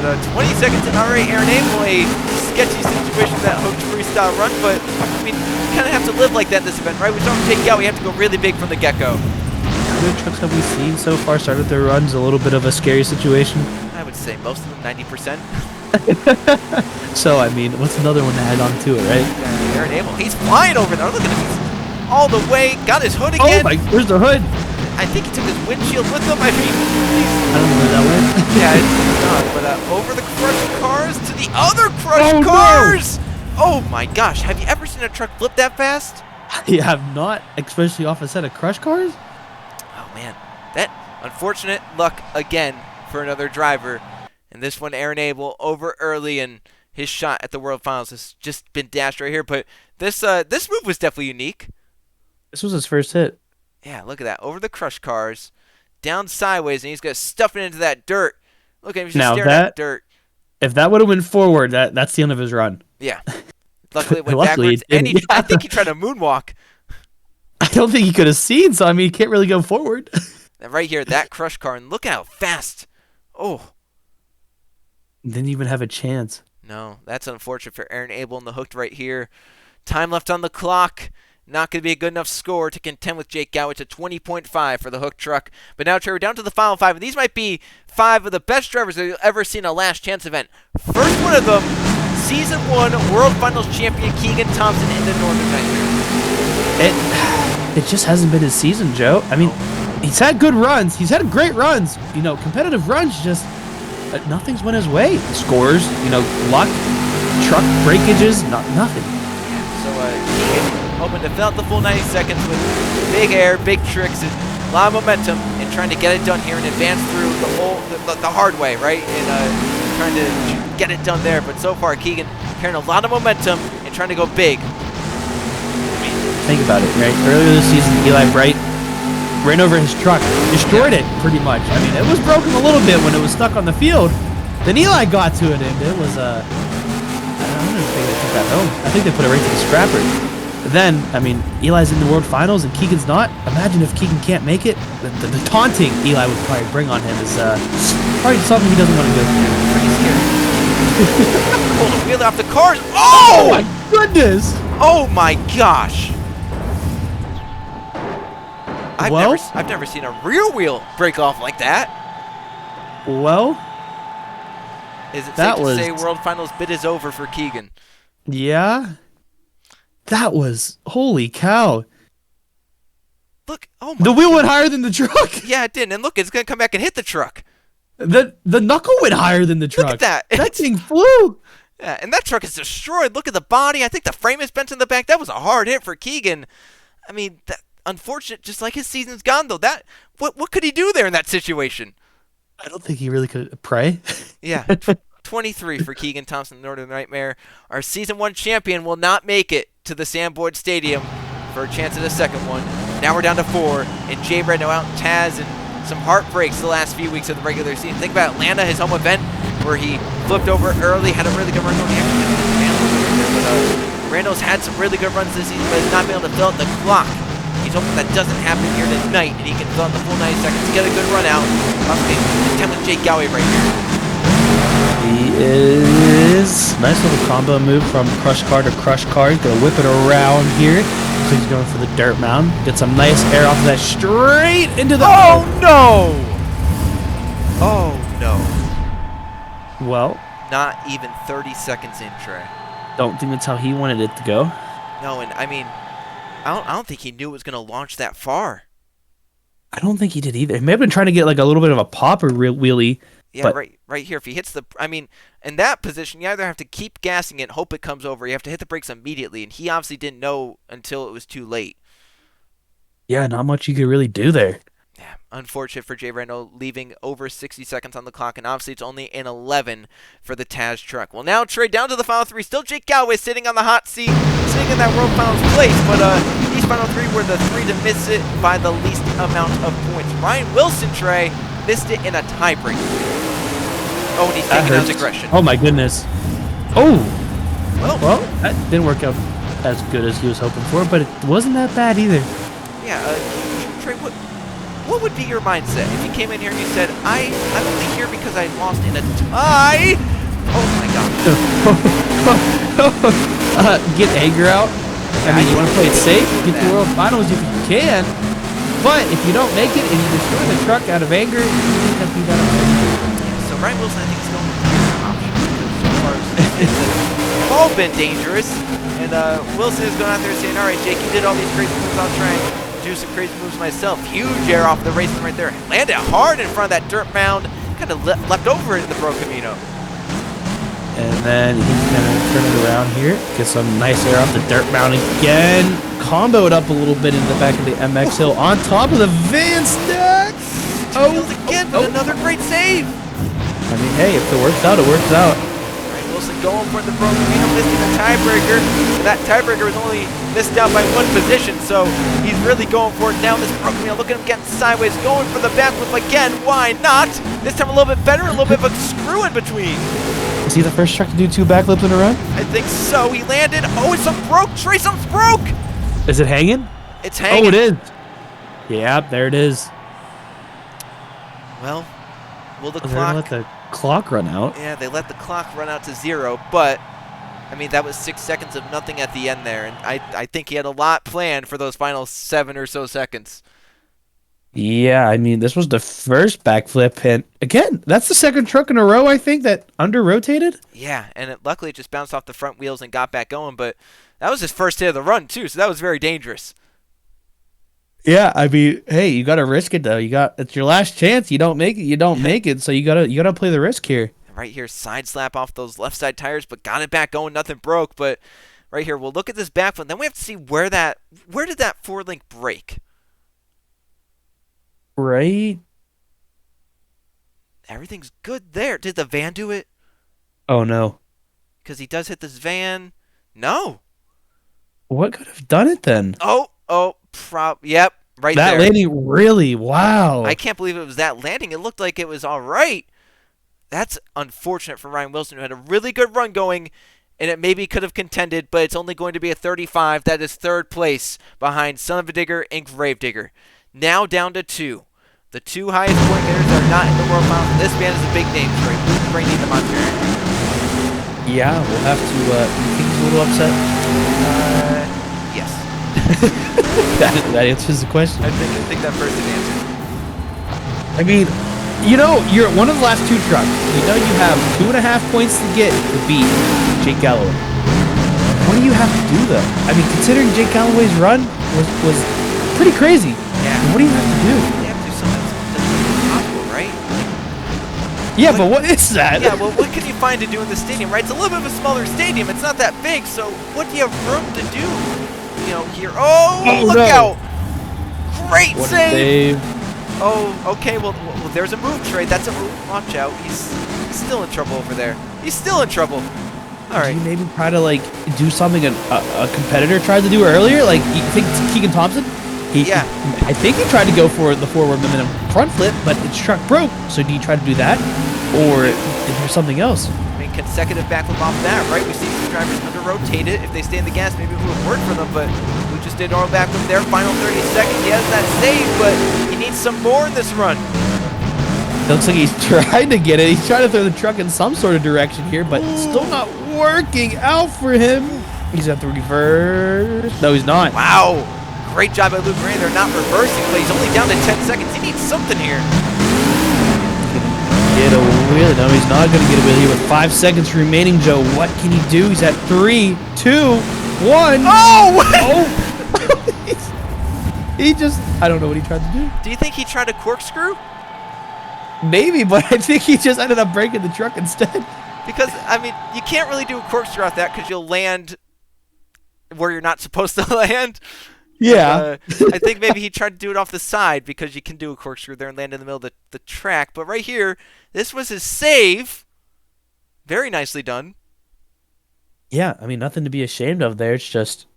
But 20 seconds and already Aaron Abel, a sketchy situation that hooked freestyle run, but I mean, you kind of have to live like that this event, right? We don't take out, we have to go really big from the get-go. How many trucks have we seen so far started their runs? A little bit of a scary situation. I would say most of them, 90%. So, I mean, what's another one to add on to it, right? Yeah, Aaron Abel, he's flying over there. Look at him. He's all the way, got his hood again. Oh, where's the hood? I think he took his windshield with him. I mean, I don't know where that went. Yeah, it's not. But over the crushed cars to the other crushed cars. No. Oh my gosh! Have you ever seen a truck flip that fast? I have not, especially off a set of crushed cars. Oh man, that unfortunate luck again for another driver. And this one, Aaron Abel over early, and his shot at the World Finals has just been dashed right here. But this move was definitely unique. This was his first hit. Yeah, look at that. Over the crush cars, down sideways, and he's going to stuff it into that dirt. Look at him, he's just staring at dirt. If that would have went forward, that's the end of his run. Yeah. Luckily it went backwards. And I think he tried a moonwalk. I don't think he could have seen, so I mean, he can't really go forward. And right here, that crush car, and look how fast. Oh. Didn't even have a chance. No, that's unfortunate for Aaron Abel in the hooked right here. Time left on the clock. Not going to be a good enough score to contend with Jake Galloway. It's a 20.5 for the hook truck. But now, Trey, we're down to the final 5, and these might be 5 of the best drivers that you'll ever see in a last chance event. First one of them, Season 1 World Finals champion Keegan Thompson in the Northern Nightmare. It just hasn't been his season, Joe. I mean, he's had good runs. He's had great runs. You know, competitive runs, just nothing's went his way. Scores, you know, luck, truck breakages, nothing. So Keegan hoping to fill out the full 90 seconds with big air, big tricks, and a lot of momentum, and trying to get it done here and advance through the hard way, right? And trying to get it done there. But so far, Keegan carrying a lot of momentum and trying to go big. Think about it, right? Earlier this season, Eli Bright ran over his truck, destroyed it pretty much. I mean, it was broken a little bit when it was stuck on the field. Then Eli got to it, and it was I don't even think they took that home. I think they put it right to the scrapper. Then, I mean, Eli's in the World Finals and Keegan's not. Imagine if Keegan can't make it. The taunting Eli would probably bring on him is probably something he doesn't want to go through. Pretty scary. Pulled the wheel off the cars. Oh! My goodness! Oh my gosh! I've never seen a rear wheel break off like that. Well, is it safe to say World Finals bid is over for Keegan? Yeah. That was, holy cow. Look, oh my The wheel went higher than the truck. Yeah, it did. And look, it's going to come back and hit the truck. The knuckle went higher than the truck. Look at that. That thing flew. Yeah, and that truck is destroyed. Look at the body. I think the frame is bent in the back. That was a hard hit for Keegan. I mean, unfortunate, just like his season's gone, though. What could he do there in that situation? I don't think he really could pray. Yeah. 23 for Keegan Thompson, Northern Nightmare. Our Season 1 champion will not make it to the Sanborn Stadium for a chance at a second one. Now we're down to 4, and Jay Brando out in Taz, and some heartbreaks the last few weeks of the regular season. Think about Atlanta, his home event, where he flipped over early, had a really good run going. Randall's had some really good runs this season, but has not been able to fill out the clock. He's hoping that doesn't happen here tonight, and he can fill out the full 90 seconds, get a good run out. Possibly attempt with Jake Galloway right here. He is nice little combo move from crush car to crush car. He's gonna whip it around here. So he's going for the dirt mound. Get some nice air off of that straight into the. Oh no! Oh no! Well, not even 30 seconds in, Trey. Don't think that's how he wanted it to go. No, and I mean, I don't think he knew it was gonna launch that far. I don't think he did either. He may have been trying to get like a little bit of a pop or wheelie. Yeah, right here. If he hits I mean, in that position, you either have to keep gassing it, hope it comes over. You have to hit the brakes immediately, and he obviously didn't know until it was too late. Yeah, not much you could really do there. Yeah, unfortunate for Jay Randall, leaving over 60 seconds on the clock, and obviously it's only an 11 for the Taz truck. Well, now Trey down to the final 3. Still Jake Galloway sitting on the hot seat, sitting in that World Finals place, but these final 3 were the 3 to miss it by the least amount of points. Ryan Wilson, Trey, missed it in a tiebreak. Oh, and he's taking out his aggression. Oh my goodness. Oh. Well, that didn't work out as good as he was hoping for, but it wasn't that bad either. Yeah, Trey, what would be your mindset if you came in here and you said, I'm only here because I lost in a tie? Oh my gosh. Get anger out. I mean, you want to play it safe, get the World Finals if you can, but if you don't make it and you destroy the truck out of anger, you can't be that. So Ryan Wilson, I think, is going to be an option because so far they've all been dangerous. And Wilson is going out there saying, all right, Jake, you did all these crazy moves. I'll try and do some crazy moves myself. Huge air off the racing right there. Landed hard in front of that dirt mound. Kind of left over in the Bro Camino. And then he's going to turn it around here. Get some nice air off the dirt mound again. Combo it up a little bit in the back of the MX Hill. On top of the van stack. Again, but another great save. I mean, hey, if it works out, it works out. Ryan Wilson going for the broken wheel, missing the tiebreaker. That tiebreaker was only missed out by 1 position, so he's really going for it now. This broken wheel, look at him getting sideways, going for the backflip again. Why not? This time a little bit better, a little bit of a screw in between. Is he the first truck to do 2 backflips in a row? I think so. He landed. Oh, it's something broke. Trey, something's broke. Is it hanging? It's hanging. Oh, it is. Yeah, there it is. Well, will the They're clock... gonna let the clock run out. Yeah, they let the clock run out to 0, but, I mean, that was 6 seconds of nothing at the end there, and I think he had a lot planned for those final 7 or so seconds. Yeah, I mean, this was the first backflip, and again, that's the second truck in a row, I think, that under-rotated. Yeah, and luckily it just bounced off the front wheels and got back going, but that was his first hit of the run, too, so that was very dangerous. Yeah, I mean, hey, you gotta risk it though. It's your last chance. You don't make it, you don't make it. So you gotta play the risk here. Right here, side slap off those left side tires, but got it back going. Nothing broke. But right here, we'll look at this backflip. Then we have to see where did that forward link break? Right. Everything's good there. Did the van do it? Oh no. Because he does hit this van. No. What could have done it then? Yep, right that there. That landing, really? Wow. I can't believe it was that landing. It looked like it was all right. That's unfortunate for Ryan Wilson, who had a really good run going, and it maybe could have contended, but it's only going to be a 35. That is 3rd place behind Son of a Digger and Gravedigger. Now down to 2. The 2 highest point getters are not in the World Finals. This band is a big name, Trey. Who's bringing the Monster Jam? Yeah, we'll have to. You think he's a little upset? Yes. that answers the question. I think that person answered. I mean, you're at one of the last 2 trucks. You have 2.5 points to get to beat Jake Galloway. What do you have to do though? I mean, considering Jake Galloway's run was pretty crazy. Yeah. What do you have to do? You have to do something that's impossible, right? Yeah, but what is that? Yeah, well, what can you find to do in the stadium, right? It's a little bit of a smaller stadium. It's not that big, so what do you have room to do? Here. Oh, look out! Great save! Oh, okay. Well, there's a move, Trey. That's a move. Watch out. He's still in trouble over there. He's still in trouble. All right. Did you maybe try to do something a competitor tried to do earlier? Like, you think Keegan Thompson? Yeah. I think he tried to go for the forward momentum front flip, but his truck broke. So do you try to do that, or is there something else? I mean, consecutive backflip off that, right? We see some drivers under-rotate it. If they stay in the gas, maybe it would work for them, but we just did normal backflip there. Final 30 seconds. He has that save, but he needs some more in this run. It looks like he's trying to get it. He's trying to throw the truck in some sort of direction here, but it's still not working out for him. He's at the reverse. No, he's not. Wow. Great job by Luke Rand. They're not reversing, but he's only down to 10 seconds. He needs something here. Get a wheel. No, he's not going to get a wheel here with 5 seconds remaining, Joe. What can he do? He's at 3, 2, 1. Oh! He just, I don't know what he tried to do. Do you think he tried a corkscrew? Maybe, but I think he just ended up breaking the truck instead. Because, I mean, you can't really do a corkscrew off that because you'll land where you're not supposed to land. Yeah. I think maybe he tried to do it off the side because you can do a corkscrew there and land in the middle of the track. But right here, this was his save. Very nicely done. Yeah, I mean, nothing to be ashamed of there. It's just,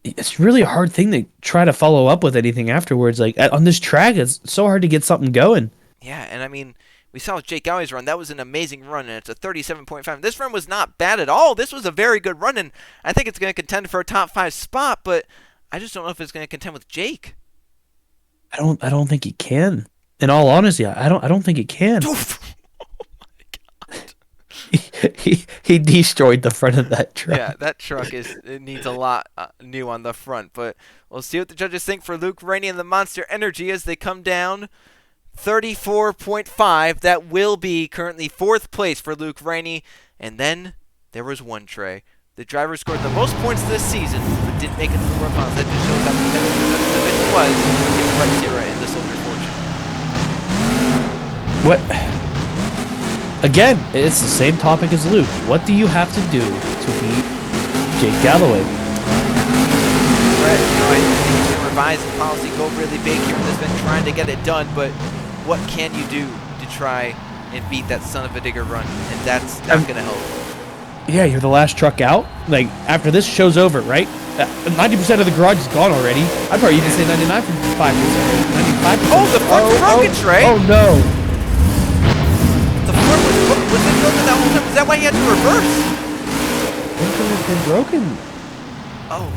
it's really a hard thing to try to follow up with anything afterwards. Like, on this track, it's so hard to get something going. Yeah, and I mean, we saw with Jake Galloway's run, that was an amazing run, and it's a 37.5. This run was not bad at all. This was a very good run, and I think it's going to contend for a top 5 spot, but I just don't know if it's going to contend with Jake. I don't think he can. In all honesty, I don't think it can. Oh my God. He destroyed the front of that truck. Yeah, that truck it needs a lot new on the front, but we'll see what the judges think for Luke Rainey and the Monster Energy as they come down 34.5. That will be currently 4th place for Luke Rainey, and then there was one Trey. The driver scored the most points this season, but didn't make it to the World Finals. That just shows how competitive the division was in Right Zero and the Soldier Fortune. What? again, it's the same topic as Luke. What do you have to do to beat Jake Galloway? Brett, I think the revised policy go really big here. Has been trying to get it done, but what can you do to try and beat that son of a digger run? And that's not going to help. Yeah, you're the last truck out. Like, after this show's over, right? 90% of the garage is gone already. I'd probably even say 99.5%. 95%. Oh, the front was broken, Trey! Oh, no. The front was it broken that whole time? Is that why he had to reverse? It could have been broken. Oh,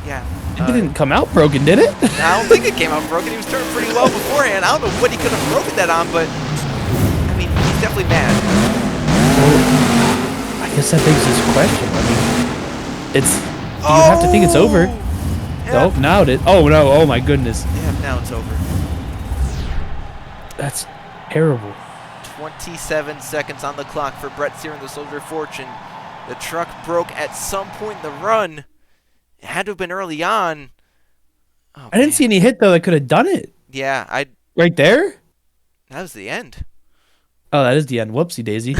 yeah. It didn't come out broken, did it? I don't think it came out broken. He was turning pretty well beforehand. I don't know what he could have broken that on, but I mean, he's definitely mad. Well, I guess that begs this question. I mean, it's you have to think it's over. Yeah. Oh, now it is. Oh no! Oh my goodness. Yeah, now it's over. That's terrible. 27 seconds on the clock for Brett Sear and the Soldier of Fortune. The truck broke at some point in the run. It had to have been early on. Oh, I didn't see any hit though that could have done it. Yeah, Right there? that was the end. Oh, that is the end. Whoopsie daisy.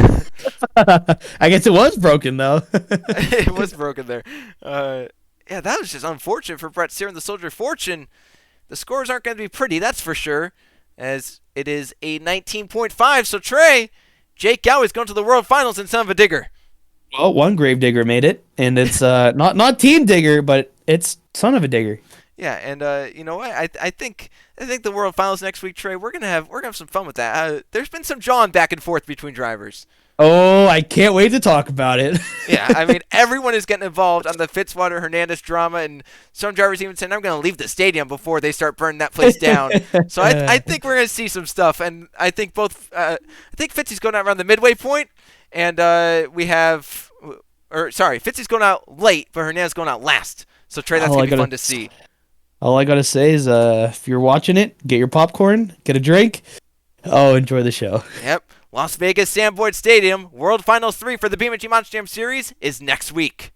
I guess it was broken though. It was broken there. Yeah, that was just unfortunate for Brett Sear and the Soldier of Fortune. The scores aren't going to be pretty, that's for sure, as it is a 19.5. So, Trey, Jake Galloway's going to the World Finals in Son of a Digger. Well, one grave digger made it, and it's not team digger, but it's son of a digger. Yeah, and you know what? I think the World Finals next week, Trey. We're gonna have some fun with that. There's been some jawing back and forth between drivers. Oh, I can't wait to talk about it. Yeah, I mean everyone is getting involved on the Fitzwater Hernandez drama, and some drivers even saying I'm gonna leave the stadium before they start burning that place down. So I think we're gonna see some stuff, and I think Fitzy's going out around the midway point, and Fitzy's going out late, but Hernandez going out last. So Trey, that's gonna be fun to see. All I gotta say is, if you're watching it, get your popcorn, get a drink. Oh, enjoy the show. Yep. Las Vegas Sam Boyd Stadium, World Finals 3 for the BeamNG Monster Jam Series is next week.